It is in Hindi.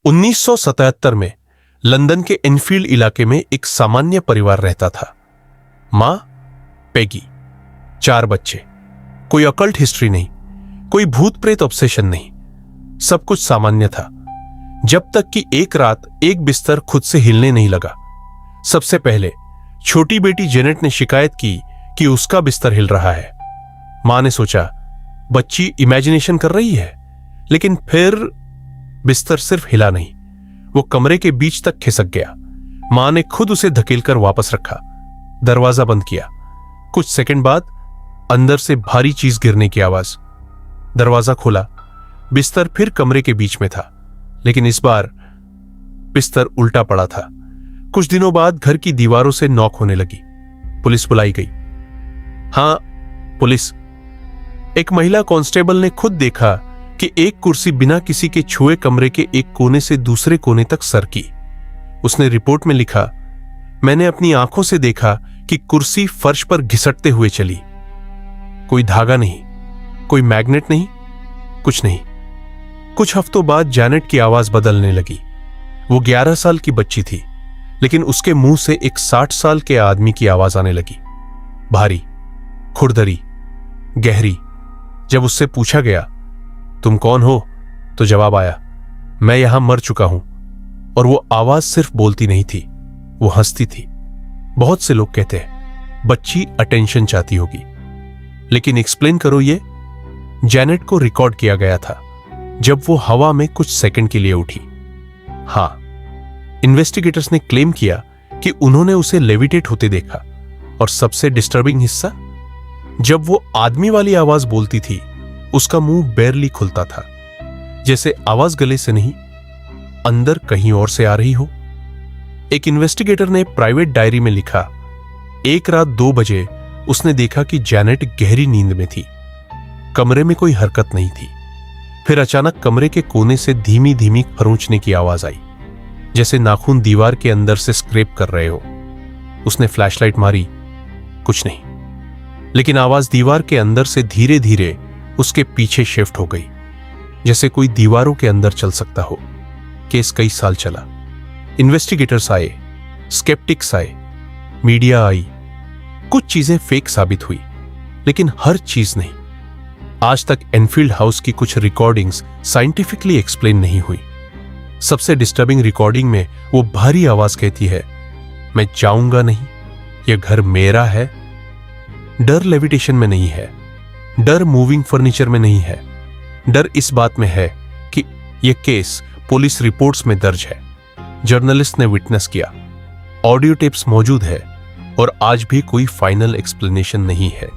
1977 में लंदन के एनफील्ड इलाके में एक सामान्य परिवार रहता था। मां पेगी, 4 बच्चे, कोई अकल्ट हिस्ट्री नहीं, कोई भूत प्रेत ऑब्सेशन नहीं, सब कुछ सामान्य था जब तक कि एक रात एक बिस्तर खुद से हिलने नहीं लगा। सबसे पहले छोटी बेटी जेनेट ने शिकायत की कि उसका बिस्तर हिल रहा है। मां ने सोचा बच्ची इमेजिनेशन कर रही है, लेकिन फिर बिस्तर सिर्फ हिला नहीं, वो कमरे के बीच तक खिसक गया। मां ने खुद उसे धकेलकर वापस रखा, दरवाजा बंद किया। कुछ सेकंड बाद अंदर से भारी चीज गिरने की आवाज। दरवाजा खोला, बिस्तर फिर कमरे के बीच में था, लेकिन इस बार बिस्तर उल्टा पड़ा था। कुछ दिनों बाद घर की दीवारों से नॉक होने लगी। पुलिस बुलाई गई। हां, पुलिस। एक महिला कांस्टेबल ने खुद देखा कि एक कुर्सी बिना किसी के छुए कमरे के एक कोने से दूसरे कोने तक सरकी। उसने रिपोर्ट में लिखा, मैंने अपनी आंखों से देखा कि कुर्सी फर्श पर घिसटते हुए चली। कोई धागा नहीं, कोई मैग्नेट नहीं, कुछ नहीं। कुछ हफ्तों बाद जैनेट की आवाज बदलने लगी। वो 11 साल की बच्ची थी, लेकिन उसके मुंह से एक 60 साल के आदमी की आवाज आने लगी, भारी, खुरदरी, गहरी। जब उससे पूछा गया तुम कौन हो, तो जवाब आया, मैं यहां मर चुका हूं। और वो आवाज सिर्फ बोलती नहीं थी, वो हंसती थी। बहुत से लोग कहते हैं बच्ची अटेंशन चाहती होगी, लेकिन एक्सप्लेन करो ये। जैनेट को रिकॉर्ड किया गया था जब वो हवा में कुछ सेकंड के लिए उठी। हां, इन्वेस्टिगेटर्स ने क्लेम किया कि उन्होंने उसे लेविटेट होते देखा। और सबसे डिस्टर्बिंग हिस्सा, जब वो आदमी वाली आवाज बोलती थी, उसका मुंह बेरली खुलता था, जैसे आवाज गले से नहीं, अंदर कहीं और से आ रही हो। एक इन्वेस्टिगेटर ने प्राइवेट डायरी में लिखा, एक रात 2 बजे उसने देखा कि जैनेट गहरी नींद में थी। कमरे में कोई हरकत नहीं थी। फिर अचानक कमरे के कोने से धीमी धीमी खरोंचने की आवाज आई, जैसे नाखून दीवार के अंदर से स्क्रैप कर रहे हो। उसने फ्लैशलाइट मारी, कुछ नहीं, लेकिन आवाज दीवार के अंदर से धीरे धीरे उसके पीछे शिफ्ट हो गई, जैसे कोई दीवारों के अंदर चल सकता हो। केस कई साल चला। इन्वेस्टिगेटर्स आए, स्केप्टिक्स आए, मीडिया आई। कुछ चीजें फेक साबित हुई, लेकिन हर चीज नहीं। आज तक एनफील्ड हाउस की कुछ रिकॉर्डिंग्स साइंटिफिकली एक्सप्लेन नहीं हुई। सबसे डिस्टर्बिंग रिकॉर्डिंग में वो भारी आवाज कहती है, मैं जाऊंगा नहीं, यह घर मेरा है। डर लेविटेशन में नहीं है, डर मूविंग फर्नीचर में नहीं है। डर इस बात में है कि यह केस पुलिस रिपोर्ट्स में दर्ज है, जर्नलिस्ट ने विटनेस किया, ऑडियो टेप्स मौजूद है, और आज भी कोई फाइनल एक्सप्लेनेशन नहीं है।